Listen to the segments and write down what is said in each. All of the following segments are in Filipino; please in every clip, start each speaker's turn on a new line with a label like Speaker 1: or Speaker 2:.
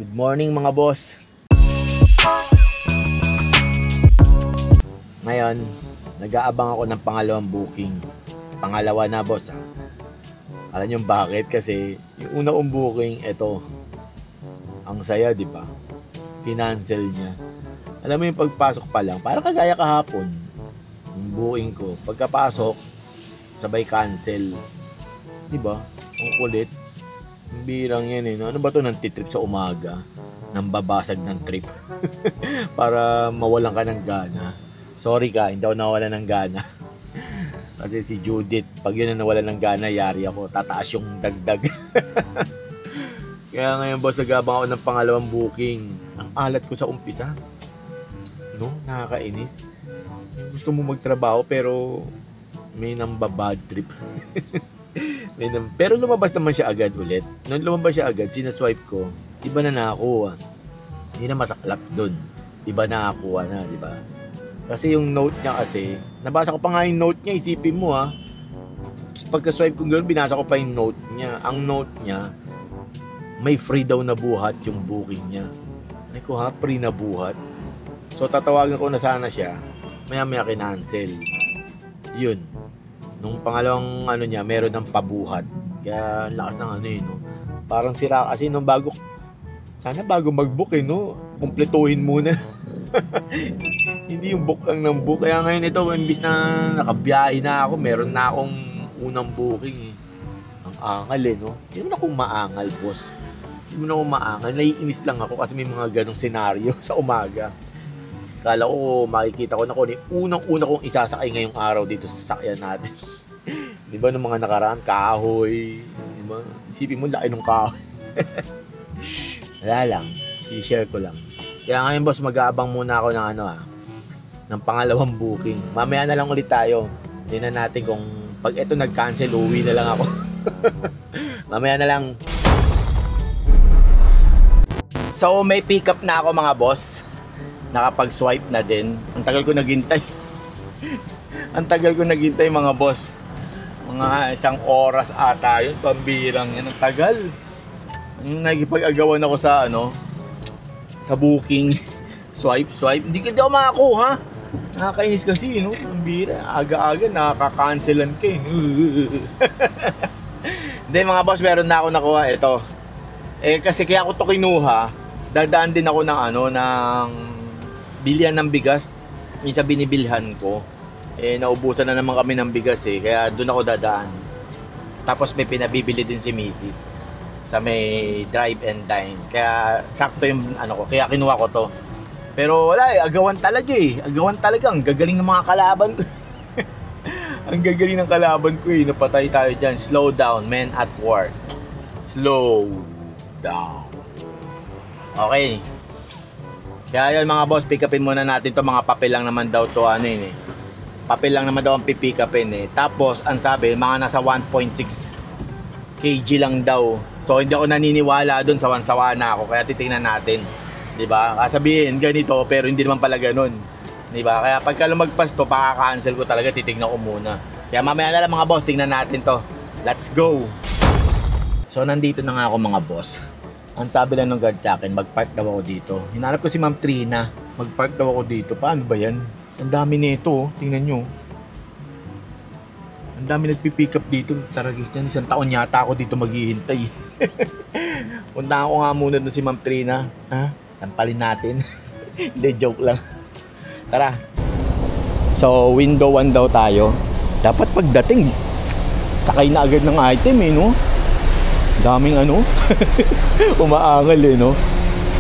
Speaker 1: Good morning mga boss. Ngayon, nag-aabang ako ng pangalawang booking. Pangalawa na boss ha. Alam niyo bakit? Kasi yung una kong booking, ito. Ang saya, di ba? Financial niya. Alam mo yung pagpasok pa lang, parang kagaya kahapon. Yung booking ko, pagkapasok, sabay cancel. Di ba? Ang kulit. Ang birang yan eh. Ano ba to nang titrip sa umaga? Nang babasag ng trip. Para mawalan ka ng gana. Sorry ka, hindi ako nawalan ng gana. Kasi si Judith, pag yun na nawalan ng gana, yari ako. Tataas yung dagdag. Kaya ngayon boss, nag-abang ako ng pangalawang booking. Ang alat ko sa umpisa. No? Nakakainis. Gusto mo magtrabaho pero may nambabad trip. Pero lumabas naman siya agad ulit. Nung lumabas siya agad, sinaswipe ko, iba na nakakuha. Hindi na masaklap dun. Iba na nakakuha na, di ba? Kasi yung note niya kasi, nabasa ko pa nga yung note niya, isipin mo ha. Pagka-swipe ko gano'n, binasa ko pa yung note niya. Ang note niya, may free daw na buhat yung booking niya. Ano ko ha, free na buhat. So tatawagan ko na sana siya, maya-maya kinancel. Yun. Nung pangalawang ano niya, meron ng pabuhat. Kaya lakas ng ano yun, no? Parang sira kasi nung sana bago mag-book eh, no? Kumpletuhin muna. Hindi yung book lang ng book. Kaya ngayon ito, imbis na nakabiyahe na ako, meron na akong unang booking eh. Ang angal eh, no? Hindi mo na akong maangal, boss. Hindi mo na akong maangal. Naiinis lang ako kasi may mga ganong senaryo sa umaga. Kala ko, makikita ko na kung unang-una kong isasakay ngayong araw dito sa sasakyan natin. Di ba nung mga nakaraan, kahoy. Di ba? Isipin mo, laki ng kahoy. Wala lang. I-share ko lang. Kaya ngayon boss, mag-aabang muna ako ng ng pangalawang booking. Mamaya na lang ulit tayo. Tingnan natin kung pag ito nag-cancel, uwi na lang ako. Mamaya na lang. So, may pick up na ako mga boss. Nakapag-swipe na din. Ang tagal ko naghintay. Ang tagal ko naghintay mga boss. Mga 1 oras ata yun. Pambirang yan. Ang tagal. Nagipag-agawan ako sa sa booking. Swipe. Hindi ka daw makakuha. Nakakainis kasi, no? Pambira. Aga-aga nakaka-cancelan ka eh. Hindi mga boss, meron na ako nakuha. Ito. Kasi kaya ako to kinuha. Dadaan din ako ng bilihan ng bigas. Minsan binibilhan ko. Naubusan na naman kami ng bigas eh. Kaya doon ako dadaan. Tapos may pinabibili din si Mrs. Sa may drive and dine. Kaya sakto yung ko. Kaya kinuha ko to. Pero wala eh. Agawan talaga eh. Agawan talaga. Ang gagaling ng mga kalaban ko. Ang gagaling ng kalaban ko eh. Napatay tayo dyan. Slow down. Men at work. Slow down. Okay. Kaya yun mga boss, pick upin muna natin to. Mga papel lang naman daw to papel lang naman daw ang pipick upin eh. Tapos ang sabi, mga nasa 1.6 kg lang daw. So hindi ako naniniwala doon, sawan-sawa na ako. Kaya titingnan natin, 'di ba? Kasabihin ganito pero hindi naman pala ganoon. 'Di ba? Kaya pagka lumagpas to, paka-cancel ko talaga, titingnan ko muna. Kaya mamaya na lang mga boss, tingnan natin to. Let's go. So nandito na nga ako mga boss. Ang sabi lang ng guard sa akin, mag-park daw ako dito. Hinarap ko si Ma'am Trina. Mag-park daw ako dito. Paano ba yan? Ang dami nito, oh. Tingnan nyo. Ang dami nagpipick up dito. Taragis niyan. 1 taon yata ako dito maghihintay. Punta ko nga muna doon si Ma'am Trina. Ha? Tampalin natin. Hindi, joke lang. Tara. So, window 1 daw tayo. Dapat pagdating, sakay na agad ng item eh, no? Daming umaangal eh, no?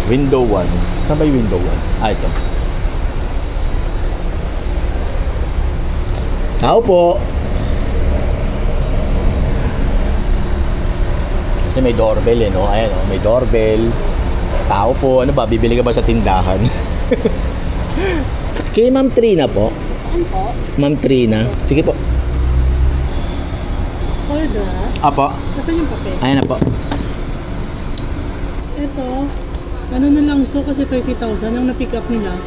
Speaker 1: Window 1. Saan ba yung window 1? Ito. Tao po. Kasi may doorbell eh, no? Ayan, may doorbell. Tao po. Ano ba? Bibili ka ba sa tindahan? Kay Ma'am Trina po.
Speaker 2: Saan po?
Speaker 1: Ma'am Trina. Sige po.
Speaker 2: Hold up.
Speaker 1: Apo.
Speaker 2: Nasaan yung papel?
Speaker 1: Ayan na po.
Speaker 2: Ito, ano na lang to kasi 30,000 yung na-pick up nila.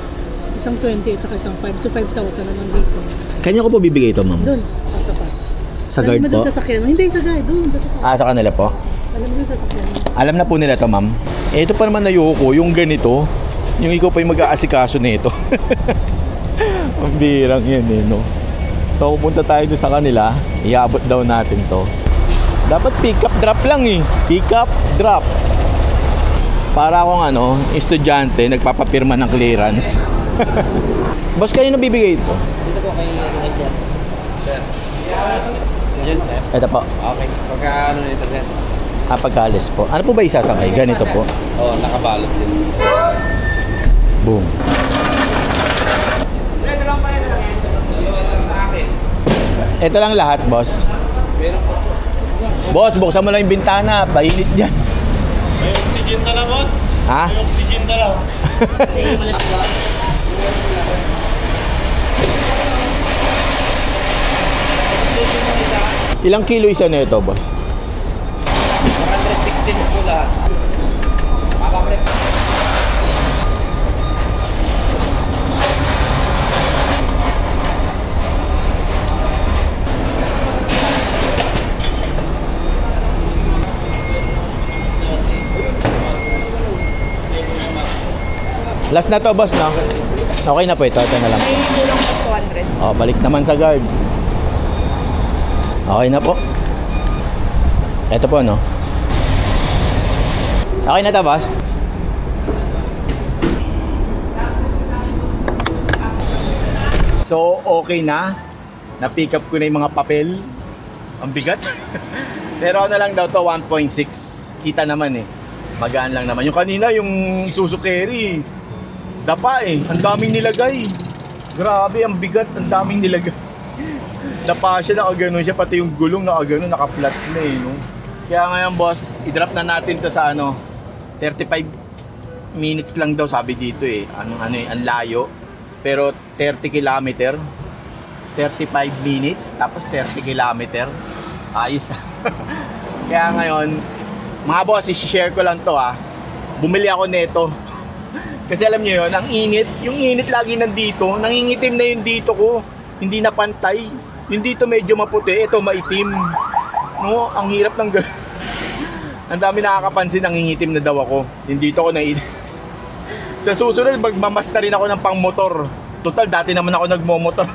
Speaker 2: Isang 20 at saka isang 5. So 5,000 na lang dito.
Speaker 1: Kanya ko po bibigay ito, ma'am?
Speaker 2: Doon, pagkapat.
Speaker 1: Sa guard po?
Speaker 2: Sa sakyan. Hindi, sa guard. Doon, sa sakyan.
Speaker 1: Sa kanila po?
Speaker 2: Alam mo sa sakyan.
Speaker 1: Alam na po nila to, ma'am? Ito pa naman ayoko, yung ganito. Yung ikaw pa yung mag-aasikaso nito. Ang birang yan eh, no? So, pupunta tayo doon sa kanila. Iabot daw natin to. Dapat pick up drop lang eh. Pick up drop. Para akong estudyante, nagpapapirma ng clearance. Boss, kanino bibigay ito?
Speaker 3: Dito po kay sir. Sir. Yan, sir.
Speaker 1: Ito po.
Speaker 3: Okay. Pagka nito, sir?
Speaker 1: Pagkalis po. Ano po ba isasakay? Ganito po.
Speaker 3: Oo, nakabalot din.
Speaker 1: Boom. Ito lang lahat, boss. Boss, buksan mo lang yung bintana. Painit dyan.
Speaker 4: May oxygen na lang, boss.
Speaker 1: Ha?
Speaker 4: May oxygen na lang.
Speaker 1: Ilang kilo isa na ito, boss?
Speaker 3: 116 po lahat.
Speaker 1: Last na to, boss, no? Okay na po ito. Ito na lang.
Speaker 5: May tulong po 200.
Speaker 1: Oh, balik naman sa guard. Okay na po. Ito po, no? Okay na to, boss? So, okay na. Na-pick up ko na yung mga papel. Ang bigat. Pero ano lang daw to, 1.6. Kita naman eh. Magaan lang naman. Yung kanina, yung Isuzu Carry, dapa eh. Ang daming nilagay. Grabe, ang bigat. Ang daming nilagay. Dapa siya, nakaganon siya. Pati yung gulong nakaganon, naka-flat na eh. No? Kaya ngayon, boss, i-drop na natin to sa 35 minutes lang daw sabi dito eh. Ang layo. Pero 30 kilometer. 35 minutes, tapos 30 kilometer. Ayos na. Kaya ngayon, mga boss, i-share ko lang to Bumili ako nito. Kasi alam niyo yun, ang init, yung init lagi nandito, nangingitim na yung dito ko. Hindi na pantay. Yung dito medyo maputi, ito maitim. No, ang hirap ng ang dami nakakapansin, nangingitim na daw ako. Yung dito ko nainit. Sa susunod, magmamasta rin ako ng pang-motor. Total, dati naman ako nagmo-motor.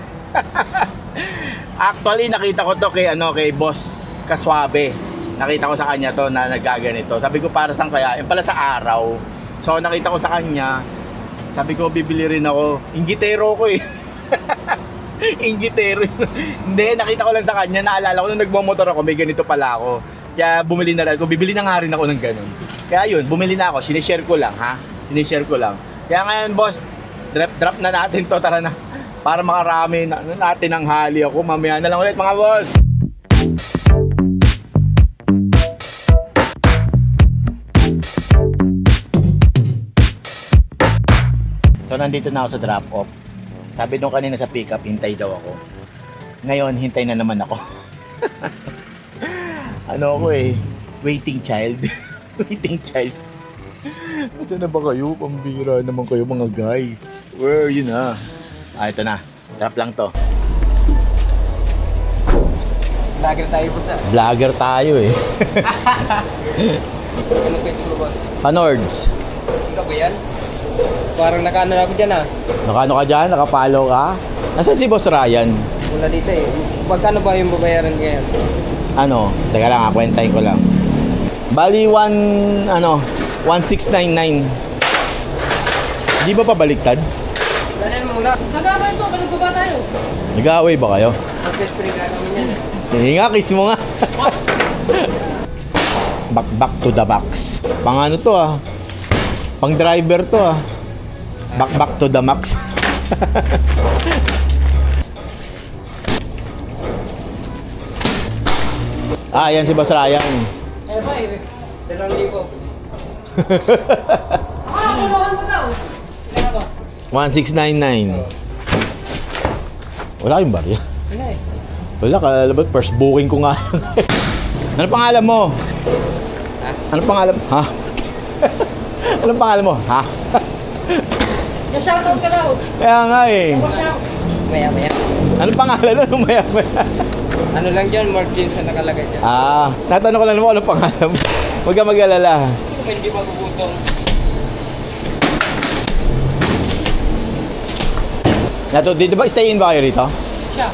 Speaker 1: Actually, nakita ko to kay Boss Kaswabe. Nakita ko sa kanya to na nagaganito. Sabi ko, para saan kaya? Yung pala sa araw. So, nakita ko sa kanya. Sabi ko, bibili rin ako. Inggitero ko eh. Inggitero. Hindi, nakita ko lang sa kanya. Naalala ko nung nagmamotor ako, may ganito pala ako. Kaya bumili na rin ako. Bibili na nga rin ako ng ganun. Kaya yun, bumili na ako. Sinishare ko lang, Sinishare ko lang. Kaya ngayon, boss, drop na natin to. Tara na. Para makarami na natin ang hali ako. Mamaya na lang ulit, mga boss. So, nandito na ako sa drop-off. Sabi nung kanina sa pick-up, hintay daw ako. Ngayon, hintay na naman ako. Ano ako eh, waiting child. Waiting child. Saan na ba kayo? Pambira naman kayo mga guys. Where are you na? Ito na. Drop lang to.
Speaker 3: Vlogger tayo po, sir.
Speaker 1: Vlogger tayo eh.
Speaker 3: Ano page mo, boss?
Speaker 1: Panords.
Speaker 3: Ikaw ba yan? Parang nakaano na ako dyan
Speaker 1: Nakano ka dyan? Nakapalo ka? Nasaan si Boss Ryan?
Speaker 3: Wala dito eh. Magkano ba yung babayaran ngayon?
Speaker 1: Teka lang kwentahin ko lang. Bali 1699. Di ba pabaliktad?
Speaker 3: Dalan mo muna.
Speaker 2: Nag-aabay to, panagbaba tayo.
Speaker 1: Nag-aaway ba kayo?
Speaker 3: Mag-best friend gagawin yan
Speaker 1: Hindi nga, kiss mo nga. Back to the box. Pang ano to Pang driver to Back to the max. Yan si Boss Ryan.
Speaker 3: ba eh? 2,000.
Speaker 2: Kulohan mo daw. Kaya ba?
Speaker 1: 1699. Wala kayong barya.
Speaker 3: Wala eh.
Speaker 1: Wala, kalabot. First booking ko nga. Ano pangalan mo? Ano pangalan? Ha? Ano pangalan mo? Ha?
Speaker 2: Shoutout ka daw.
Speaker 1: Kaya nga eh.
Speaker 3: Maya-maya.
Speaker 1: Ano pangalan? Ano maya-maya?
Speaker 3: Ano lang dyan, margin sa nakalagay dyan.
Speaker 1: Natanong ko lang mo ano pangalan mo. Huwag ka mag-alala.
Speaker 3: kung hindi magugutong.
Speaker 1: Nato, dito ba, stay in ba kayo rito?
Speaker 2: Siya.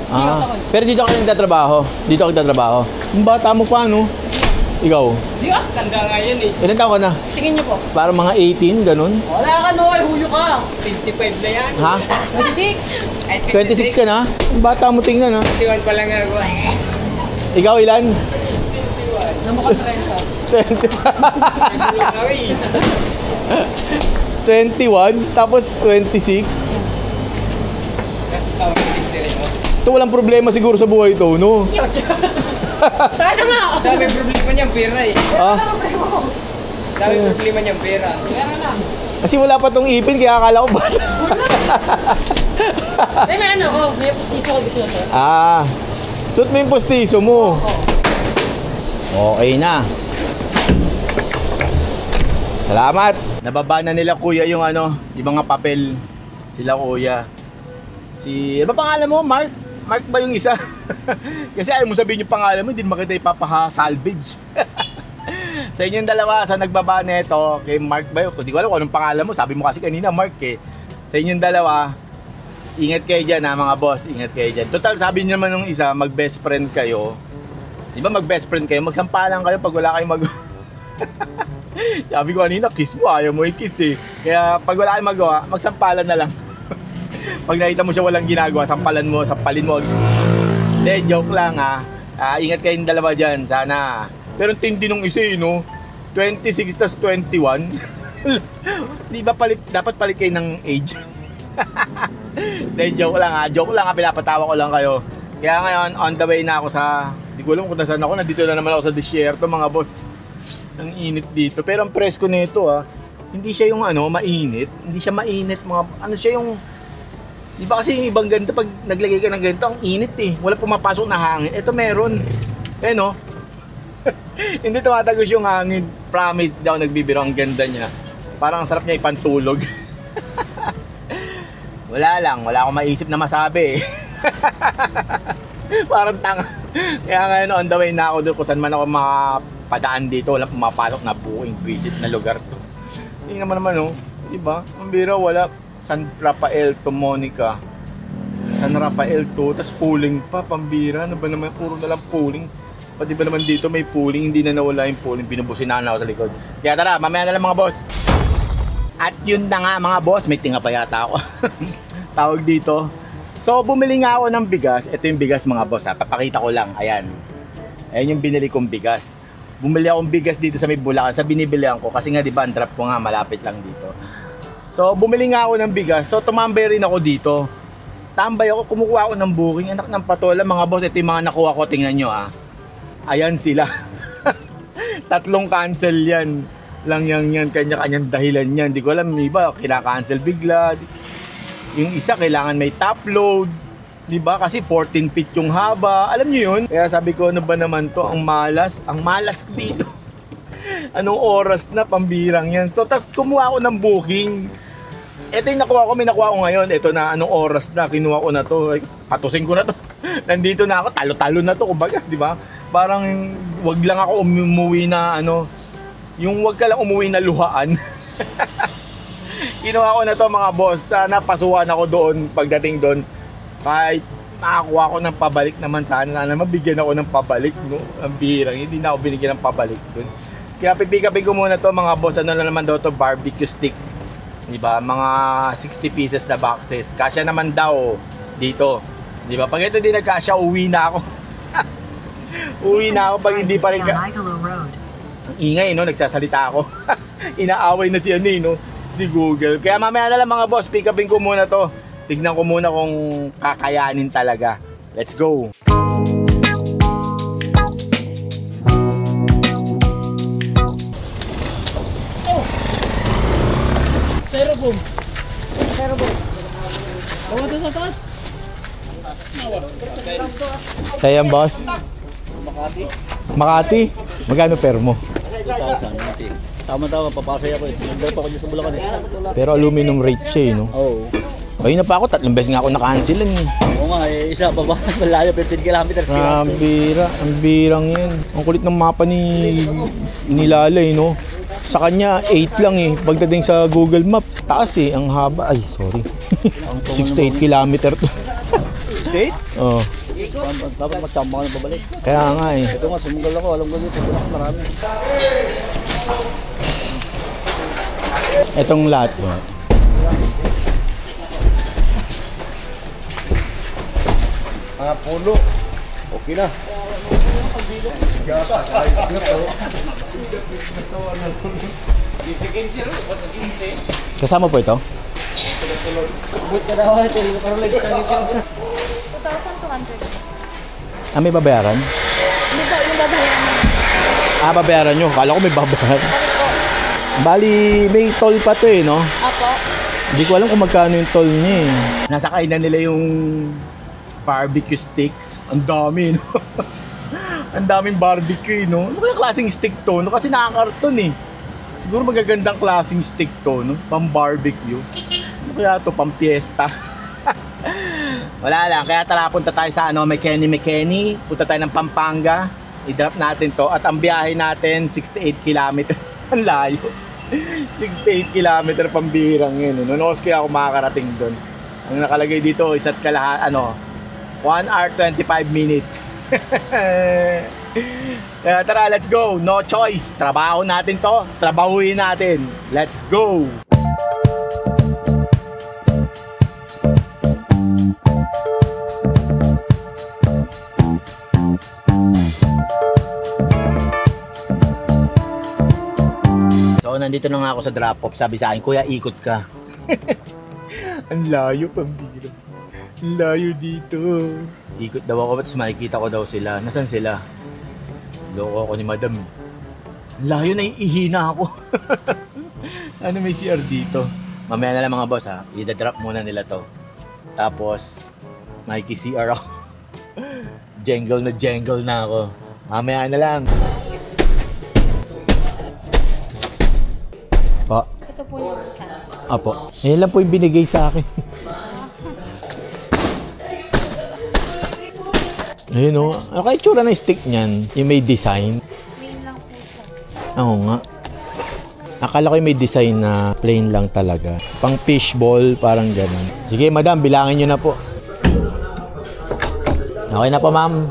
Speaker 1: Ah, pero dito ka nagtatrabaho. Dito ka nagtatrabaho. Ang bata mo pa, no? Ikaw?
Speaker 3: Di ah, tanda nga yan eh.
Speaker 1: Ilan taon ka na?
Speaker 2: Tingin niyo po.
Speaker 1: Para mga 18, ganun?
Speaker 2: Wala ka, Noy. Huyo ka.
Speaker 3: 25 na yan.
Speaker 1: Ha?
Speaker 2: 26.
Speaker 3: Ay,
Speaker 1: 26 ka na? Ang bata mo tingnan, ha?
Speaker 3: 21 pa lang ako.
Speaker 1: Ikaw ilan?
Speaker 2: Namukha na rin sa.
Speaker 1: 21, tapos 26.
Speaker 3: Kasi tawag yung history mo.
Speaker 1: Ito walang problema siguro sa buhay ito, no?
Speaker 2: Sana nga.
Speaker 3: Dami problema niyang pera eh.
Speaker 1: Ah,
Speaker 3: Dami problema niyang pera.
Speaker 2: Kaya na.
Speaker 1: kasi wala pa tong ipin, kaya akala ko bata.
Speaker 2: May ano ko. May pustiso ko gusto na.
Speaker 1: Ah, suot mo yung postiso mo. Okay na. Salamat. Nababa na nila kuya yung ano, yung mga papel. Sila kuya. Ano ba pangalan mo? Mark? Mark ba yung isa? Kasi ayaw mo sabihin yung pangalan mo, hindi mo makita ipapaha-salvage. Sa inyong dalawa, sa nagbaba nito, kay Mark ba yun? Hindi ko alam kung anong pangalan mo. Sabi mo kasi kanina, Mark eh. Sa inyong dalawa, ingat kayo dyan ha mga boss, ingat kayo dyan. Total, sabi niyo naman nung isa, mag-best friend kayo. Di ba mag-best friend kayo? Magsampalan kayo pag wala kayong Sabi ko kanina, kiss mo, ayaw mo i-kiss eh. Kaya pag wala kayong magawa, magsampalan na lang. Pag nakita mo siya walang ginagawa, sampalin mo. Hindi, joke lang ha. Ingat kayong dalawa dyan, sana. Pero tindi nung isa eh, no? 26 tas 21. Di ba dapat palit kayo ng age? Hindi, joke lang ha. Joke lang ha, pinapatawa ko lang kayo. Kaya ngayon, on the way na ako sa... Hindi ko alam kung nasaan ako. Nandito na naman ako sa disyerto, mga boss. Ang init dito. Pero ang presko nito ha, hindi siya yung ano, mainit. Hindi siya mainit. Ano siya yung... Di ba kasi yung ibang ganito, pag naglagay ka ng ganito, ang init eh. Wala pumapasok na hangin. Ito meron. Eh no? Hindi tumatagos yung hangin. Promise, di ako nagbibiro. Ang ganda niya. Parang ang sarap niya ipantulog. Wala akong maisip na masabi eh. Parang tanga. Kaya ngayon on the way na ako doon kung saan man ako makapadaan dito. Wala pumapasok na booking visit na lugar to. Hindi naman oh. Diba? Ang bira wala. San Rafael to Monica. San Rafael to. Tapos pooling pa. Pambira. Ano ba naman? Puro na lang pooling. Pati ba naman dito may pooling? Hindi na nawala yung pooling. Binubusinahan ako sa likod. Kaya tara, mamaya na lang mga boss. At yun na nga mga boss. May tinga pa yata ako. Tawag dito. So bumili nga ako ng bigas. Ito yung bigas mga boss ha. Papakita ko lang. Ayan. Ayan yung binili kong bigas. Bumili akong bigas dito sa may Bulacan. Sa binibilihan ko. Kasi nga diba ang drop ko nga malapit lang dito. So bumili nga ako ng bigas. So tumambay rin ako dito. Tambay ako. Kumukuha ako ng booking. Anak ng patola mga boss. Ito yung mga nakuha ko. Tingnan nyo ha. Ayan sila. 3 cancel yan. Lang yan. Kanya-kanyang dahilan yan. Di ko alam. Iba kinakancel bigla. Yung isa kailangan may top load. Diba? Kasi 14 feet yung haba. Alam nyo yun? Kaya sabi ko, ano ba naman to? Ang malas. Ang malas dito. Anong oras na? Pambirang yan. So, tas kumuha ako ng booking. Ito yung nakuha ko. May nakuha ko ngayon. Ito na. Anong oras na? Kinuha ko na to. Ay, patusin ko na to. Nandito na ako. Talo-talo na to. Kumbaga, diba? Parang wag lang ako umuwi na ano. Yung wag ka lang umuwi na luhaan. Kinuha ko na to mga boss. Sana pasuhan ako doon pagdating doon. Kahit makakuha ko ng pabalik naman sana mabigyan ako ng pabalik, no? Ang bihirang, hindi na ako binigyan ng pabalik doon. Kaya pipikapin ko muna to mga boss. Ano na naman daw to, barbecue stick. Diba? Mga 60 pieces na boxes. Kasya naman daw dito. Diba? Pag ito din nagkasya, uwi na ako. Uwi na ako pag hindi pa rin Ang ingay, no? Nagsasalita ako. Inaaway na si ano, no? Si Google. Kaya mamaya na lang mga boss, pick upin ko muna to. Tignan ko muna kung kakayanin talaga. Let's go!
Speaker 2: Styrofoam. Bawa to sa taas.
Speaker 1: Sayang boss. Makati. Magkano per mo?
Speaker 3: 2,000. Tama-tama, papasaya ko eh. Nandal pa ako dyan sa Bulacan eh.
Speaker 1: Pero aluminum rate siya, no?
Speaker 3: Oo.
Speaker 1: Ayun na pa ako, 3 beses nga ako na-cancel lang eh.
Speaker 3: Oo nga eh, isa pa ba? Malayo, 15 kilometers.
Speaker 1: Ang birang yan. Ang kulit ng mapa ni Lalay, no? Sa kanya, 8 lang eh. Pagdating sa Google Map, taas eh. Ang haba. Ay, sorry. 6 to 8 kilometer to.
Speaker 3: 68?
Speaker 1: Oo.
Speaker 3: Dapat magsama ka na babalik.
Speaker 1: Kaya nga eh.
Speaker 3: Ito nga, sumugal ako. Alam ko dito, marami.
Speaker 1: Itong lahat ba?
Speaker 4: Mga puno. Okay na.
Speaker 1: Kasama po ito?
Speaker 3: But ka daw, ito. Parang like,
Speaker 5: 2,200.
Speaker 1: Ah, may babayaran?
Speaker 5: Hindi po, yung babayaran mo.
Speaker 1: Ah, babayaran nyo. Kala ko may babayaran. Bali, may toll pa to eh, no?
Speaker 5: Apo.
Speaker 1: Hindi ko alam kung magkano yung toll niya eh. Nasa kainan nila yung barbecue sticks. Ang dami, no? Ang daming barbecue, no? Ano kaya klaseng stick to, no? Kasi nakakarton eh. Siguro magagandang klaseng stick to, no? Pang barbecue. Ano kaya to? Pang fiesta. Wala lang. Kaya tara, punta tayo sa Mekeni. Punta tayo ng Pampanga. I-drop natin to. At ang biyahe natin, 68 kilometer. Ang layo. 68 kilometer pambihirang yun. Noon oras kaya ako makakarating doon. Ang nakalagay dito, 1 hour 25 minutes. Kaya tara, let's go. No choice. Trabaho natin to. Trabahuin natin. Let's go. So, nandito na nga ako sa drop-off. Sabi sa akin, kuya, ikot ka. Ang layo, pambira. Ang layo dito. Ikot daw ako, tapos makikita ko daw sila. Nasaan sila? Loko ako ni madam. Ang layo, naiihina ako. Ano may CR dito? Mamaya na lang mga boss ha. I-drop muna nila to. Tapos, makiki-CR ako. Jangle na ako. Mamaya na lang. Po.
Speaker 5: Ito po yung isa.
Speaker 1: Apo. Yan lang po yung binigay sa akin. Ayun o. Ano kaya itsura ng stick niyan? Yung may design?
Speaker 5: Plain lang po siya.
Speaker 1: Oo nga. Akala ko yung may design na plain lang talaga. Pang fishball, parang ganun. Sige madam, bilangin nyo na po. Okay na po ma'am.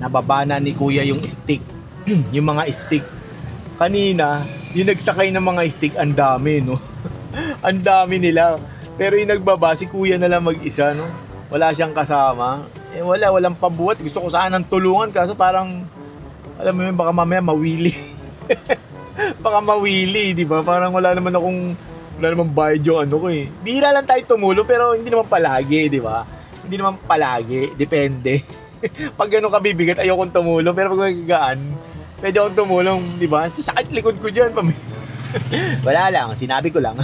Speaker 1: Nababana ni kuya yung stick. Yung mga stick. Kanina, yung nagsakay ng mga stick, ang dami, no? Ang dami nila. Pero yung nagbaba, si kuya na lang mag-isa, no? Wala siyang kasama. Eh, walang pabuhat. Gusto ko sanang tulungan, kaso parang, alam mo yun, baka mamaya mawili. Baka mawili, di ba? Parang wala namang bayad yung ano ko, eh. Bihira lang tayo tumulo, pero hindi naman palagi, di ba? Hindi naman palagi. Depende. Pag ganun kabibigat, ayokong tumulong. Pero pag magagaan, pwede akong tumulong, di ba? Sakit likod ko dyan. Wala lang, sinabi ko lang.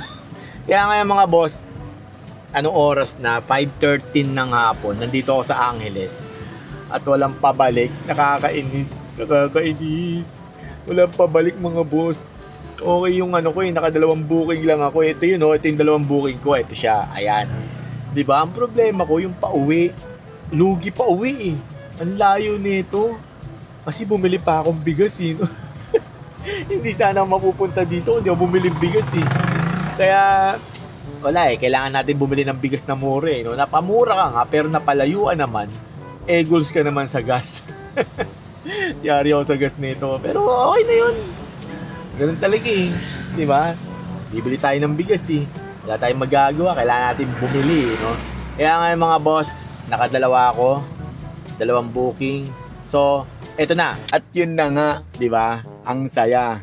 Speaker 1: Kaya ngayon mga boss, anong oras na? 5:13 ng hapon. Nandito ako sa Angeles. At walang pabalik. Nakakainis. Walang pabalik mga boss. Okay yung ano ko eh, nakadalawang booking lang ako. Ito yun oh, ito yung dalawang booking ko. Ito siya, ayan. Di ba? Ang problema ko, yung pauwi. Lugi pa uwi eh. Ang layo nito. Kasi bumili pa akong bigas eh. No? Hindi sana mapupunta dito, hindi ako bumili bigas eh. Kaya, wala eh, kailangan natin bumili ng bigas na mura eh. No? Napamura ka nga, pero napalayuan naman, goals ka naman sa gas. Yari ako sa gas nito. Pero okay na yun. Ganun talaga eh. Di ba? Bibili tayo ng bigas eh. Wala tayong magagawa, kailangan natin bumili eh. No? Kaya nga mga boss, nakadalawa ako. 2 booking. So, eto na. At yun na nga, di ba? Ang saya.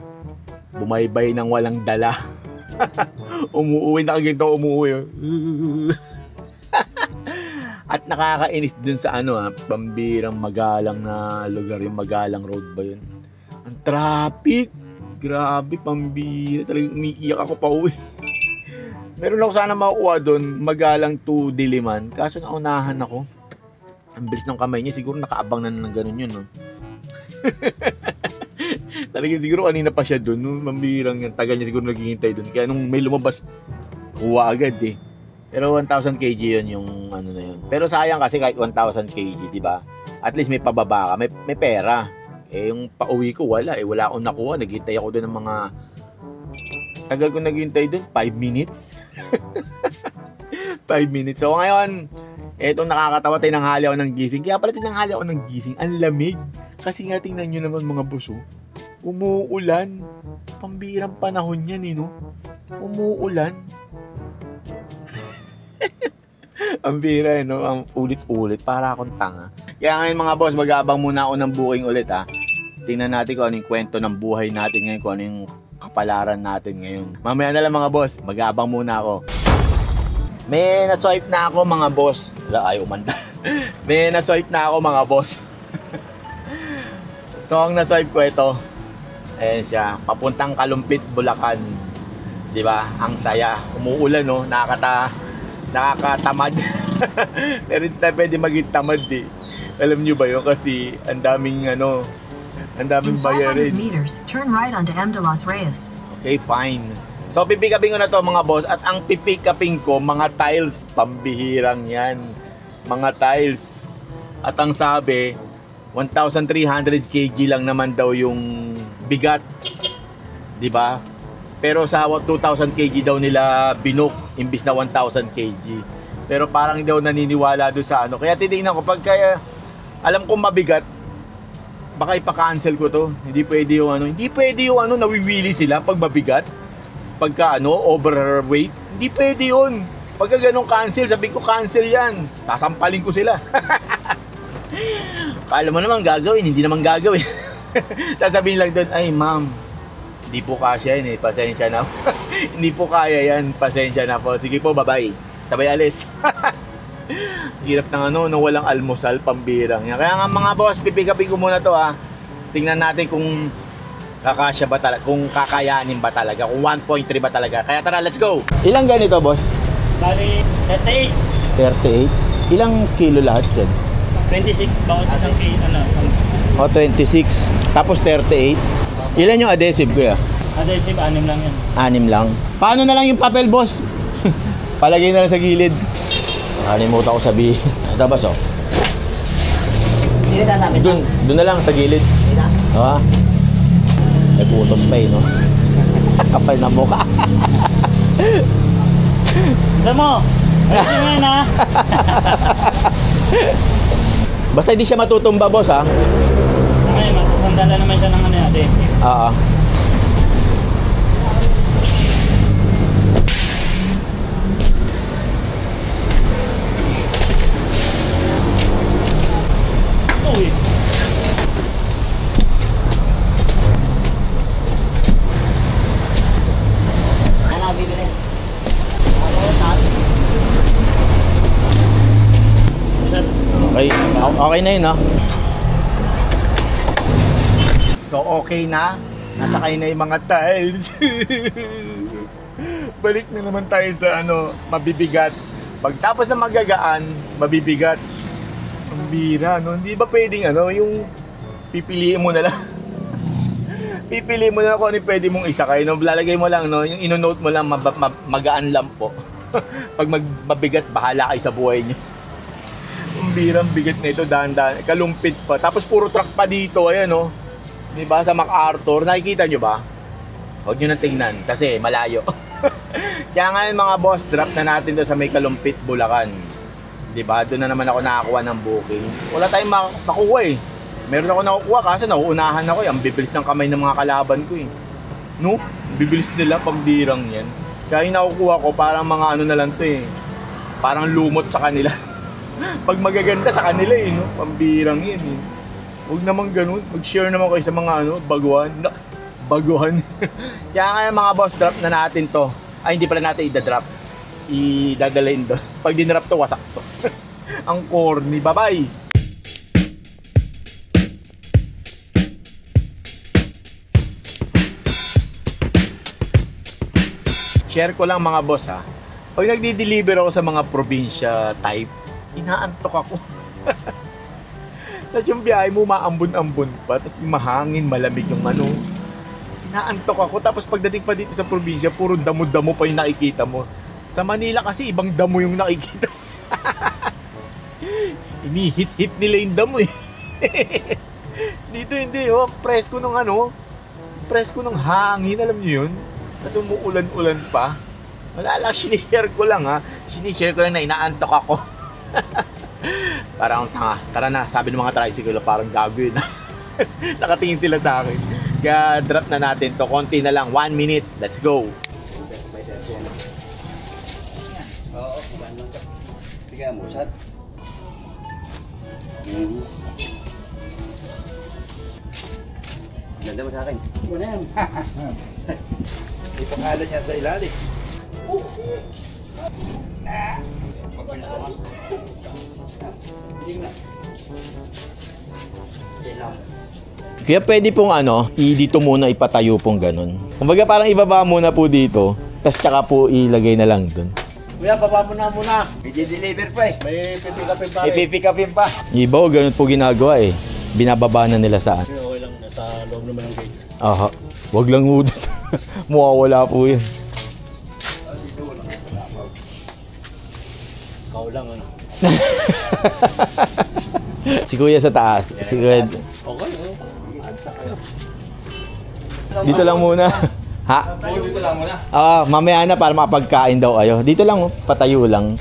Speaker 1: Bumaybay ng walang dala. Umuuwi, nakaginto umuuwi. At nakakainis dun sa pambirang Magalang na lugar. Yung Magalang Road ba yun? Ang traffic. Grabe, pambira. Talagang umiiyak ako pa uwi. Meron ako sana makukuha doon, Magalang to Diliman. Kaso naunahan ako. Ang bilis ng kamay niya. Siguro nakaabang na ng ganun yun, no? Talagang siguro kanina pa siya doon. No? Mambirang yung tagal niya siguro naghihintay doon. Kaya nung may lumabas, kuha agad eh. Pero 1,000 kg yun yung ano na yun. Pero sayang kasi kahit 1,000 kg, di ba? At least may pababa ka. May pera. Eh, yung pauwi ko, wala eh. Wala akong nakuha. Naghintay ako doon ng mga... Tagal ko naghintay doon, 5 minutes. 5 minutes. So ngayon, etong nakakatawa, tinanghali ako ng gising. Kaya pala tinanghali ako ng gising. Ang lamig. Kasi nga tingnan nyo naman mga buso. Umuulan. Pambirang panahon yan eh, no? Umuulan. Ang bira, no? Ang ulit-ulit. Para akong tanga. Kaya ngayon mga boss, mag-aabang muna ako ng booking ulit, ha? Tingnan natin kung ano yung kwento ng buhay natin ngayon, kung ano yung kapalaran natin ngayon. Mamaya na lang mga boss, mag-aabang muna ako. May na-swipe na ako mga boss. Wala, ayaw umanda. May na-swipe na ako mga boss. So, ang na-swipe ko ito, ayan siya, papuntang Kalumpit, Bulacan. Diba? Ang saya. Umuulan, no? Nakakatamad. Pero hindi tayo pwede maging tamad, eh. Alam nyo ba yun? Kasi ang daming bayarin.
Speaker 6: In 500 meters, turn right onto M. de los Reyes.
Speaker 1: Okay, fine. So, pipikapin ko na to mga boss. At ang pipikapin ko, mga tiles. Pambihirang yan. Mga tiles. At ang sabi, 1,300 kg lang naman daw yung bigat. Diba? Pero sa 2,000 kg daw nila binook imbis na 1,000 kg. Pero parang hindi daw naniniwala doon sa ano. Kaya titingnan ko, pag kaya alam kong mabigat, baka ipa-cancel ko to. Hindi pwede yung ano, nawiwili sila pag mabigat. Pagka ano, overweight. Hindi pwede yun. Pagka ganun cancel, sabihin ko cancel yan. Sasampalin ko sila. Kala mo naman gagawin, hindi naman gagawin. Sasabihin lang doon, ay ma'am, hindi po kasya yan eh, pasensya na. Hindi po kaya yan, pasensya na po. Sige po, bye-bye. Sabay alis. Hirap ng ano, nung walang almusal, pambirang yan. Kaya nga mga boss, pipikapin ko muna to ha. Tingnan natin kung kakasya ba talaga, kung kakayanin ba talaga, kung 1.3 ba talaga. Kaya tara, let's go! Ilang ganito, boss?
Speaker 3: Bali, 38.
Speaker 1: 38. Ilang kilo lahat dyan?
Speaker 3: 26, bawat isang kilo,
Speaker 1: O, 26. Tapos 38. Ilan yung adhesive, kuya?
Speaker 3: adhesive, 6 lang yan.
Speaker 1: 6 lang. Paano na lang yung papel, boss? Palagay na lang sa gilid. Nakalimutan ko sabihin. Tapos, oh.
Speaker 3: Hindi na sasabi
Speaker 1: Doon na lang sa gilid. Oo. May putos pa eh, no? Kapal na mukha.
Speaker 3: Gusto mo? Ayun nga na.
Speaker 1: Basta hindi siya matutumba, boss, ha?
Speaker 3: Ngayon, masasandala naman siya ng adhesive.
Speaker 1: Oo.
Speaker 3: Uy. Ano bibili?
Speaker 1: Okay na yun, no? So, okay na. Nasakay na yung mga tiles. Balik na naman tayo sa ano, mabibigat. Pagtapos na magagaan, mabibigat. Ang bira, no? Hindi ba pwedeng ano, yung pipiliin mo na lang. Pipiliin mo na lang kung ano yung pwede mong isakay, no? Lalagay mo lang, no? Yung ino-note mo lang, magaan lang po. Pag mabigat, bahala kayo sa buhay niyo. Ang birang bigat na ito, dahan-dahan. Kalumpit pa. Tapos puro truck pa dito, ayan, no? Diba, sa MacArthur, nakikita nyo ba? Huwag nyo nang tingnan, kasi malayo. Kaya ngayon mga boss, drop na natin doon sa may Kalumpit, Bulacan. Diba, doon na naman ako nakakuha ng booking. Wala tayong makuha eh. Meron ako nakukuha, kasi nauunahan ako eh. Ang bibilis ng kamay ng mga kalaban ko eh. No? Bibilis nila pag dirang yan. Kaya yung nakukuha ko, parang mga ano na lang to eh. Parang lumot sa kanila. Pag magaganda sa kanila eh, no? Pambirang yan eh. Huwag naman ganun. Mag-share naman kayo sa mga ano, baguhan. Baguhan. Kaya kaya mga boss, drop na natin to. Ay, hindi pala natin i-drop. I-dadalain doon. Pag dinrop to, wasak to. Ang corny. Bye-bye! Share ko lang mga boss ha. Pag nagdi-deliver ako sa mga probinsya type, inaantok ako. Tapos yung biyahe mo, maambon-ambon pa. Tapos yung mahangin, malamig yung ano. Inaantok ako. Tapos pagdating pa dito sa probinsya, puro damo-damo pa yung nakikita mo. Sa Manila kasi, ibang damo yung nakikita. Ini-hit-hit nila yung damo eh. Dito hindi, oh. Presko nung presko nung hangin, alam niyo yun? Tapos umuulan-ulan pa. Wala lang, sinishare ko lang ha. Sinishare ko lang na inaantok ako. Parang tanga. Tara na, sabi ng mga tricycle, parang gago yun. Nakatingin sila sa akin. Kaya drop na natin to. Konti na lang, 1 minute. Let's go.
Speaker 3: Oo, magandang ka. Bigyan mo, sad. Ganda mo sa akin. Muna yan.
Speaker 4: Ipangalan niya sa ilalim.
Speaker 1: Kaya pwede pong dito muna ipatayo pong ganun. Kumbaga parang ibaba muna po dito, tas tsaka po ilagay na lang dun.
Speaker 3: Kuya, baba mo na muna. May deliver pa eh. May pipikapin pa.
Speaker 4: Ipipikapin pa.
Speaker 1: Iba o, ganun po ginagawa eh. Binababa na nila saan.
Speaker 3: Okay lang, nasa loob naman ng gate.
Speaker 1: Aha. Wag lang udot. Mawawala po yun.
Speaker 3: Ikaw lang ano.
Speaker 1: Si Kuya sa taas. Si Kuya.
Speaker 3: Okay,
Speaker 1: Dito lang muna. Ha?
Speaker 3: dito lang muna.
Speaker 1: Mamaya na para makapagkain daw kayo. Dito lang, patayo lang.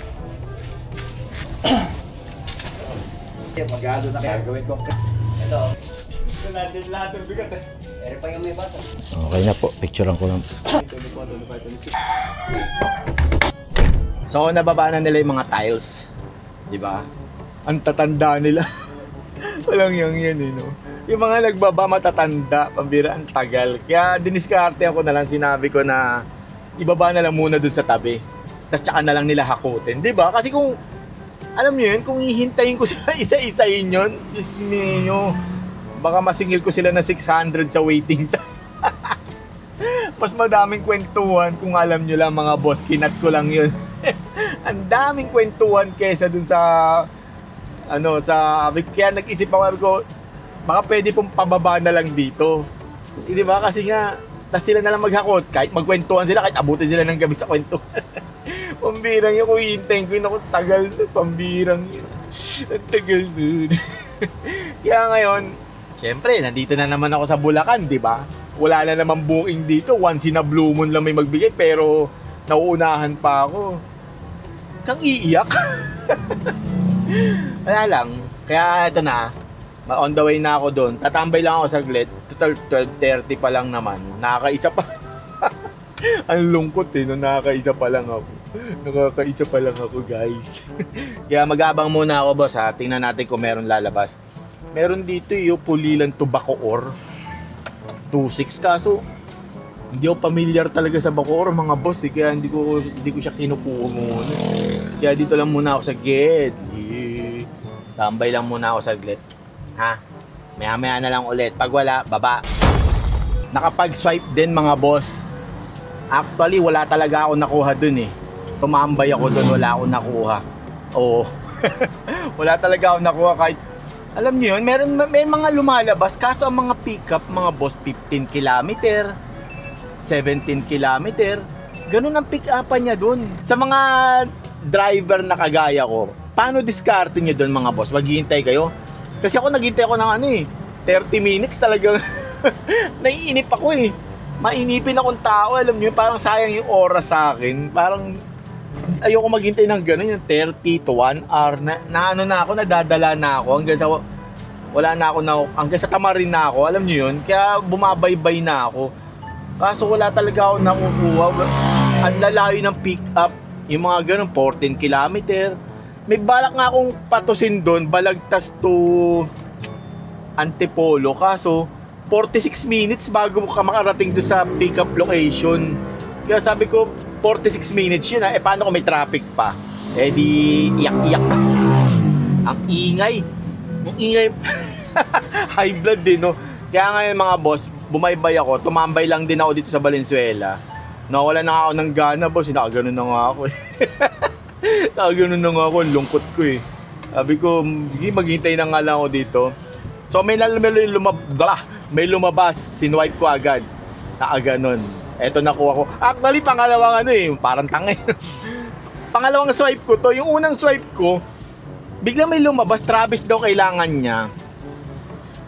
Speaker 4: Magado na gagawin ko.
Speaker 3: Ito. Ito natin lahat ng bigat eh. Eri pa yung may bata.
Speaker 1: Okay na po. Picturean ko lang. So, nababa na nila yung mga tiles. Diba? Ang tatanda nila. Walang yan eh, no? Yung mga nagbaba matatanda, pambira, ang tagal. Kaya diniskarte ako na lang, sinabi ko na ibaba na lang muna dun sa tabi. Tapos tsaka na lang nila hakutin. Diba? Kasi kung, alam nyo yun, kung hihintayin ko sila isa-isayin yun, Diyos mio, baka masingil ko sila na 600 sa waiting time. Mas madaming kwentuhan kung alam nyo lang mga boss, kinat ko lang yun. Ang daming kwentuhan kesa dun sa kaya nag-isip ako, sabi ko, baka pwede pong pababa na lang dito. Di ba? Kasi nga, tas sila na lang maghakot, kahit magkwentuhan sila, kahit abutin sila ng gabi sa kwentuhan. Pambirang yun, kung hihintayin ko yun ako, tagal na, pambirang yun. Ang tagal nun. Kaya ngayon, syempre, nandito na naman ako sa Bulacan, di ba? Wala na naman booking dito, once in a blue moon lang may magbigay, pero nauunahan pa ako. Kang iiyak. Wala lang, kaya ito na, on the way na ako doon, tatambay lang ako saglit, total 12:30 pa lang naman, nakakaisa pa. Ang lungkot eh, no? Nakakaisa pa lang ako guys. Kaya mag-abang muna ako boss ha, tingnan natin kung meron lalabas. Meron dito yung Pulilan Bacoor 2.6, kaso hindi ako familiar talaga sa Bacoor mga boss eh, kaya hindi ko siya kinukuha muna. Kaya dito lang muna ako sa gate. Tambay lang muna ako saglit. Ha? Maya-maya na lang ulit. Pag wala, baba. Nakapag-swipe din mga boss. Actually, wala talaga ako nakuha dun eh. Tumambay ako dun, wala ako nakuha. Oo. Wala talaga ako nakuha kahit, alam niyo yun, may mga lumalabas. Kaso ang mga pick-up, mga boss, 15 kilometer, 17 kilometer. Ganun ang pick-upan niya dun. Sa mga driver na kagaya ko, paano diskarte nyo doon mga boss? Maghihintay kayo? Kasi ako naghihintay ako ng 30 minutes talagang naiinip ako eh. Mainipin akong tao, alam nyo, parang sayang yung oras sa akin. Parang ayoko maghintay ng gano'n, yung 30 to 1 hour na nadadala na ako hanggang sa wala na ako hanggang sa tamarin na ako, alam nyo yun. Kaya bumabaybay na ako. Kaso wala talaga ako nakukuha. Ang lalayo ng pick up, yung mga gano'n, 14 kilometer. May balak nga akong patusin doon, Balagtas to Antipolo. Kaso, 46 minutes bago ka makarating doon sa pick-up location. Kaya sabi ko, 46 minutes yun ha. Paano kung may traffic pa? Di iyak-iyak. Ang ingay. Yung ingay. High blood din, no? Kaya ngayon mga boss, bumaybay ako. Tumambay lang din ako dito sa Valenzuela. Nawala na ako ng gana, boss. Nakaganon na nga ako eh. Nakaganon na nga ako. Lungkot ko eh. Sabi ko, maghintay na nga lang ako dito. So may lumabas. Sinwipe ko agad. Nakaganon. Eto nakuha ko. Actually, pangalawang parang tanga. Pangalawang swipe ko to. Yung unang swipe ko, biglang may lumabas. Travis daw kailangan niya.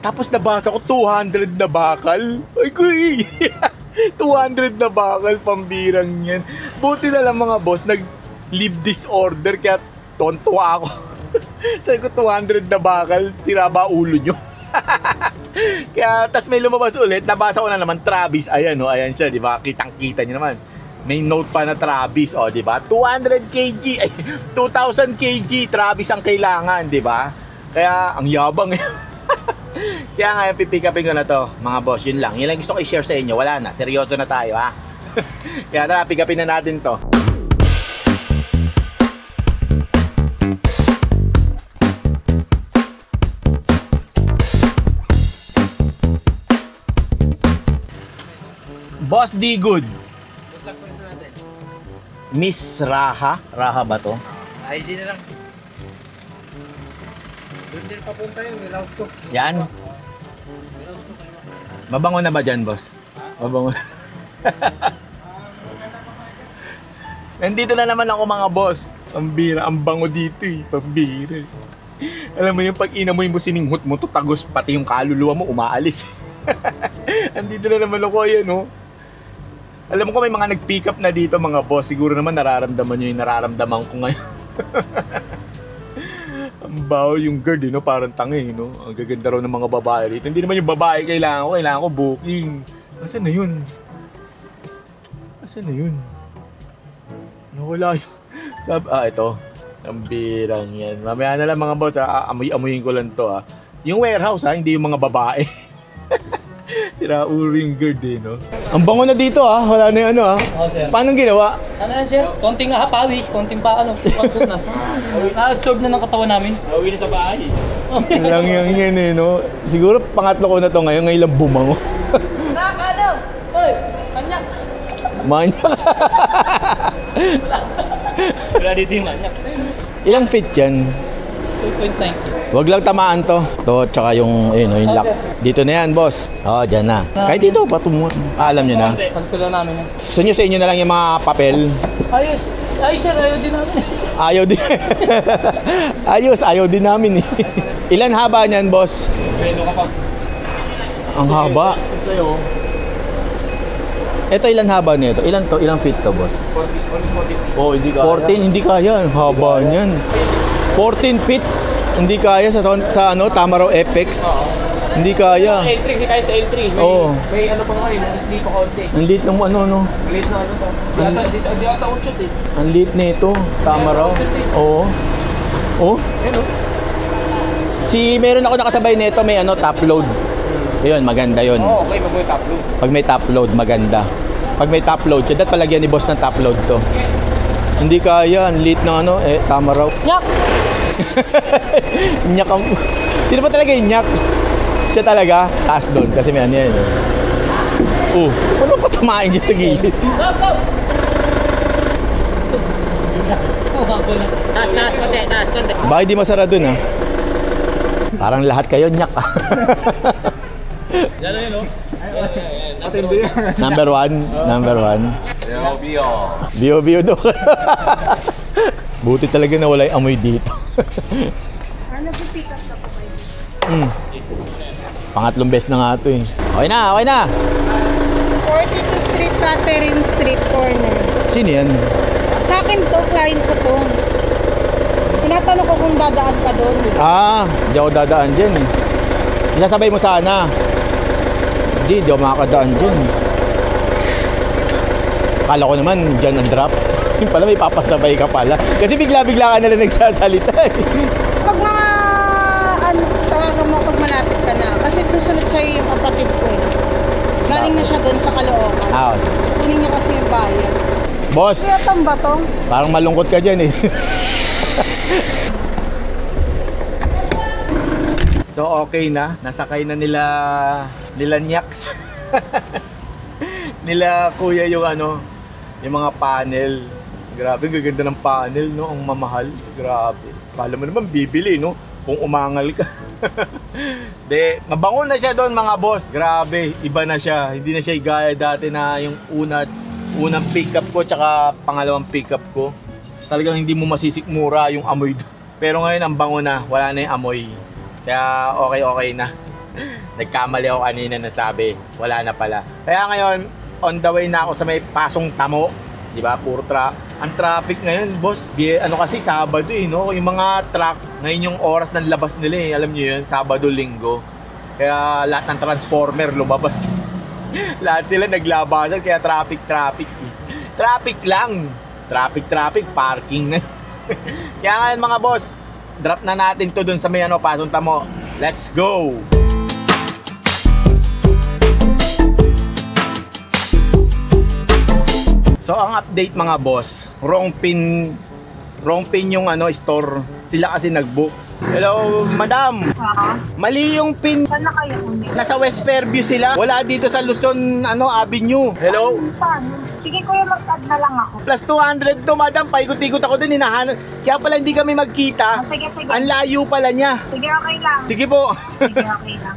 Speaker 1: Tapos nabasa ko 200 na bakal. Ay kuy! 200 na bakal, pambirang yan. Buti na lang mga boss, nag-leave disorder kaya tontuwa ako. Sabi ko 200 na bakal, tira ba ulo nyo? Kaya, tas may lumabas ulit, nabasa ko na naman Travis, ayan o, ayan siya, di ba? Kitang-kita nyo naman. May note pa na Travis, o, di ba? 200 kg, ay, 2,000 kg, Travis ang kailangan, di ba? Kaya, ang yabang eh. Kaya ngayon, pipick upin ko na to, mga boss, yun lang. Yun lang gusto ko i-share sa inyo, wala na, seryoso na tayo, ha? Kaya tara, pick upin na natin to. Boss D Good. Miss Raha? Raha ba to?
Speaker 3: Ay, di na lang. Doon din papunta yun, may house to.
Speaker 1: Yan. Mabango na ba dyan, boss? Mabango. Nandito na naman ako mga boss. Pambira, ang bango dito eh. Pambira. Alam mo yung pag inamoy mo sininghot mo, tutagos pati yung kaluluwa mo, umaalis. Andito na naman ako, ayan oh. Alam mo ko may mga nag-pick up na dito mga boss. Siguro naman nararamdaman nyo yung nararamdaman ko ngayon. Ang baho yung girl, no? Parang tangi, no? Ang gaganda raw ng mga babae dito. Hindi naman yung babae kailangan ko booking. Asan na yun? Asan na yun? Nawala yun. Ito. Ang birang yan. Mamaya na lang mga boss, amoy-amoyin ko lang to, ha. Yung warehouse, ha? Hindi yung mga babae. Sira ulo yung girl, no? Ang bango na dito, ha? Wala na yung ano, ha?
Speaker 3: Oo, sir.
Speaker 1: Paano ginawa?
Speaker 3: Ano yan, sir? Konting pawis, konting pa, pagpunas. Na-absorb na ng katawan namin. Uwi na sa bahay.
Speaker 1: Lang yan, eh, no? Siguro pangatlo ko na to ngayon lang bumango.
Speaker 3: Ano? Oy, manyak.
Speaker 1: Manyak.
Speaker 3: Wala dito yung manyak.
Speaker 1: Ilang feet yan?
Speaker 3: 2.90.
Speaker 1: Wag lang tamaan to. To, tsaka yung, yung lock. Dito na yan, boss. Oo, dyan na. Kahit dito, patungo. Alam nyo na.
Speaker 3: Kalkula namin yan.
Speaker 1: Gusto nyo sa inyo na lang yung mga papel.
Speaker 3: Ayos. Ayos, sir. Ayaw din namin.
Speaker 1: Ayaw din. Ayaw din namin eh. Ilan haba niyan, boss?
Speaker 3: Pwede ka pa.
Speaker 1: Ang haba. Ito ilan haba nito? Ilan to? Ilang feet to, boss?
Speaker 3: 40.
Speaker 4: Oh, hindi kaya.
Speaker 1: 14, hindi kaya. Ang haba niyan. 14 feet. Hindi kaya sa ano, Tamaraw FX. Hindi kaya.
Speaker 3: L3 kasi kaya sa L3.
Speaker 1: Oo.
Speaker 3: May ano pa nga yun, mas lipa konti.
Speaker 1: Ang liit ng ano, no?
Speaker 3: Maliit na ano ba? Di ata utsyot eh.
Speaker 1: Ang liit nito. Tamaraw. Oo. Oh. Meron ako nakasabay nito, may ano, top load. Ayun, maganda yun.
Speaker 3: Oo, okay, mag-may top load.
Speaker 1: Pag may top load, maganda. Pag may top load, siya dapat palagyan ni boss ng top load to. Hindi kaya, ang liit ng ano, tama raw.
Speaker 3: Nyak!
Speaker 1: Nyak ang... Sino ba talaga yung nyak? Siya talaga, taas doon kasi may ano yan. Ano pa tamain dyan sa gilid?
Speaker 3: Taas konti.
Speaker 1: Bakit di masara doon, ha? Parang lahat kayo nyak, ha?
Speaker 3: Yan na yun, no?
Speaker 1: Number one. Bio do. Buti talaga na wala yung amoy dito.
Speaker 5: Nag-pick up na po kayo.
Speaker 1: Pangatlong beses na nga ito eh. Okay na.
Speaker 5: 42 Street, Catherine Street Corner.
Speaker 1: Sino yan?
Speaker 5: Sa akin to, client ko to. Tinatanong ko kung dadaan pa doon.
Speaker 1: Hindi ako dadaan dyan eh. Isasabay mo sana. Hindi ako makakadaan dyan. Akala ko naman dyan ang drop. Yung pala may papasabay ka pala. Kasi bigla-bigla ka nalang nagsasalita eh.
Speaker 5: Pag mga, tawagan mo pag malapit ka na. Kasi susunod sa'yo yung kapatid ko eh. Galing na siya doon sa Caloocan. Kunin niya kasi yung bayan.
Speaker 1: Boss,
Speaker 5: Kaya tamba to?
Speaker 1: parang malungkot ka dyan eh. So okay na, nasakay na nila Nyaks. Nila kuya yung ano, yung mga panel. Grabe, gaganda ng panel, no? Ang mamahal. Grabe. Kala mo naman bibili, no? Kung umangal ka. Mabango na siya doon mga boss. Grabe, iba na siya. Hindi na siya gaya dati na yung unang pickup ko tsaka pangalawang pickup ko. Talagang hindi mo masisikmura yung amoy doon. Pero ngayon ang bango na, wala na yung amoy. Kaya okay na. Nagkamali ako kanina na sabi, wala na pala. Kaya ngayon, on the way na ako sa may Pasong Tamo. Di ba? Puro ang traffic ngayon, boss. Ano kasi, Sabado eh, no? Yung mga truck, ngayon yung oras ng labas nila eh. Alam nyo yun, Sabado, Linggo. Kaya lahat ng transformer lumabas. Lahat sila naglabasan, kaya traffic eh. Traffic lang. Traffic, parking na. Kaya ngayon mga boss, drop na natin to dun sa may Pasong Tamo. Let's go! So ang update mga boss, wrong pin yung store. Sila kasi nag-book. Hello, madam. Mali yung pin.
Speaker 5: Saan na kayo kundi?
Speaker 1: Nasa West Fairview sila. Wala dito sa Luzon Avenue. Hello.
Speaker 5: Saan? Sige kuya, mag-add na lang ako.
Speaker 1: Plus 200 to, madam. Paikot-ikot ako dun, hinahanap. Kaya pala hindi kami magkita.
Speaker 5: Sige.
Speaker 1: Ang layo pala niya.
Speaker 5: Sige, okay lang.
Speaker 1: Sige po.
Speaker 5: Sige, okay lang.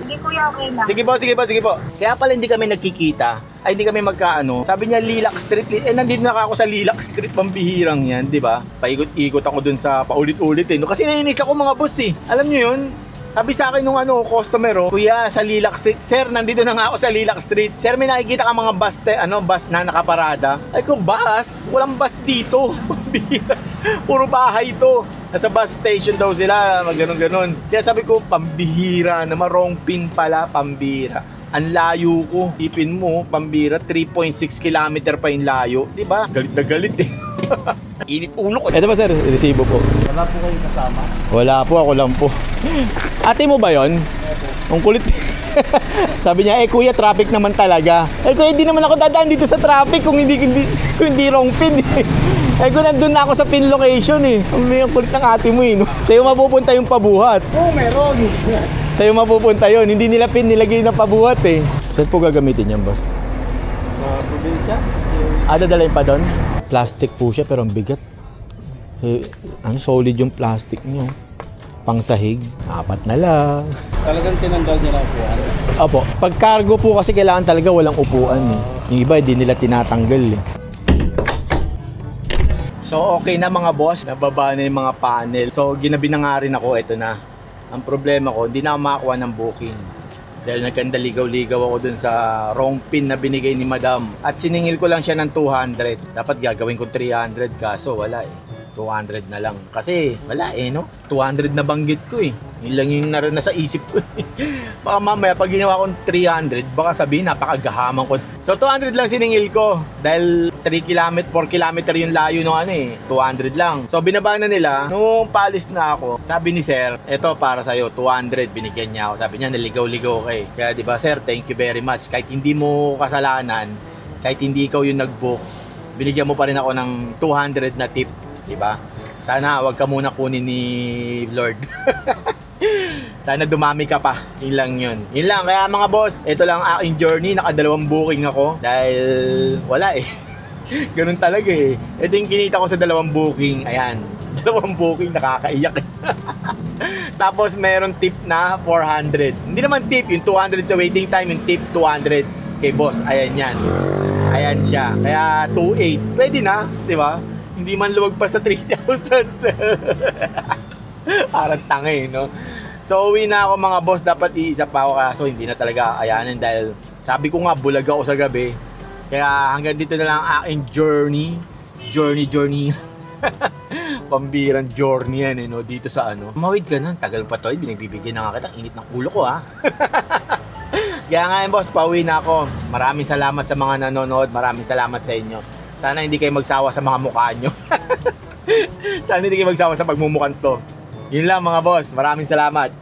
Speaker 5: Sige kuya, okay lang.
Speaker 1: Sige po. Kaya pala hindi kami nagkikita. Ay, hindi kami magkaano. Sabi niya Lilac Street. Nandito na ako sa Lilac Street, pambihirang yan, di ba? Paikot-ikot ako dun sa paulit-ulit eh. No? Kasi nainis ako mga boss eh. Alam niyo yun? Sabi sa akin nung customer, Kuya, sa Lilac Street. Sir, nandito na nga ako sa Lilac Street. Sir, may nakikita ka mga bus na nakaparada. Ay ko, bus? Walang bus dito. Pambihira. Puro bahay to. Nasa bus station daw sila, ganon. Kaya sabi ko, pambihira naman, wrong pin pala, pambihira. Ang layo ko, tipin mo, pambira, 3.6 kilometer pa yung layo. Diba? Galit na galit eh. Init ulo ko. Ito ba sir, resibo po.
Speaker 4: Wala po kayong kasama?
Speaker 1: Wala po, ako lang po. Ate mo ba yon? Ang kulit. Sabi niya, kuya, traffic naman talaga. Kuya, hindi naman ako dadaan dito sa traffic kung hindi wrong pin eh. Kung nandun na ako sa pin location eh. Ang kulit ng ate mo eh, no? Sa'yo mapupunta yung pabuhat.
Speaker 4: Oo, meron.
Speaker 1: Sa'yo mapupunta yun. Hindi nila pin nilagay na pabuhat eh. Saan po gagamitin yan, boss?
Speaker 4: Sa probinsya?
Speaker 1: Dadalhin pa doon? Plastic po siya pero ang bigat. Solid yung plastic niyo. Pangsahig. 4 na lang.
Speaker 4: Talagang tinanggal nila ang upuan?
Speaker 1: Opo. Pag cargo po kasi kailangan talaga walang upuan eh. Yung iba hindi nila tinatanggal eh. So okay na mga boss. Nababa na yung mga panel. So ginabi na nga rin ako. Ito na. Ang problema ko, hindi na ako makakuha ng booking. Dahil nagkandaligaw-ligaw ako dun sa wrong pin na binigay ni madam. At siningil ko lang siya ng 200. Dapat gagawin ko 300 kaso wala eh. 200 na lang. Kasi wala eh, no? 200 na banggit ko eh. Yun lang yung nasa isip ko eh. Baka mamaya pag ginawa ko 300, baka sabihin napakagahaman ko. So 200 lang siningil ko. Dahil 4 kilometer yung layo nung 200 lang. So binaba na nila. Nung paalis na ako, sabi ni sir, eto para sa'yo, 200. Binigyan niya ako. Sabi niya, naligaw-ligaw kay. Kaya diba sir, thank you very much. Kahit hindi mo kasalanan, kahit hindi ikaw yung nag-book, binigyan mo pa rin ako ng 200 na tip. Diba? Sana wag ka muna kunin ni Lord. Sana dumami ka pa. Yun lang yun. Yun lang. Kaya mga boss, ito lang aking journey. Nakadalawang booking ako. Dahil wala eh. Ganun talaga eh. Ito yung kinita ko sa 2 booking. Ayan. 2 booking. Nakakaiyak eh. Tapos meron tip na 400. Hindi naman tip. Yung 200 sa waiting time. Yung tip 200 kay boss. Ayan yan. Ayan siya. Kaya 2.8. Pwede na. Diba? Hindi man lumagpas sa 3,000. Parang tanga eh, no? So, uwi na ako mga boss. Dapat iisa pa ako kaso hindi na talaga kakayanin dahil sabi ko nga, bulag ako sa gabi. Kaya hanggang dito na lang aking journey. Pambirang journey yan eh, no? Dito sa Mawid ka na. Tagal pa to. Binagbibigyan na nga kita. Init ng ulo ko, ha? Kaya nga boss, pauwi na ako. Maraming salamat sa mga nanonood. Maraming salamat sa inyo. Sana hindi kayo magsawa sa mga mukha nyo. Sana hindi kayo magsawa sa pagmumukan to. Yun lang mga boss. Maraming salamat.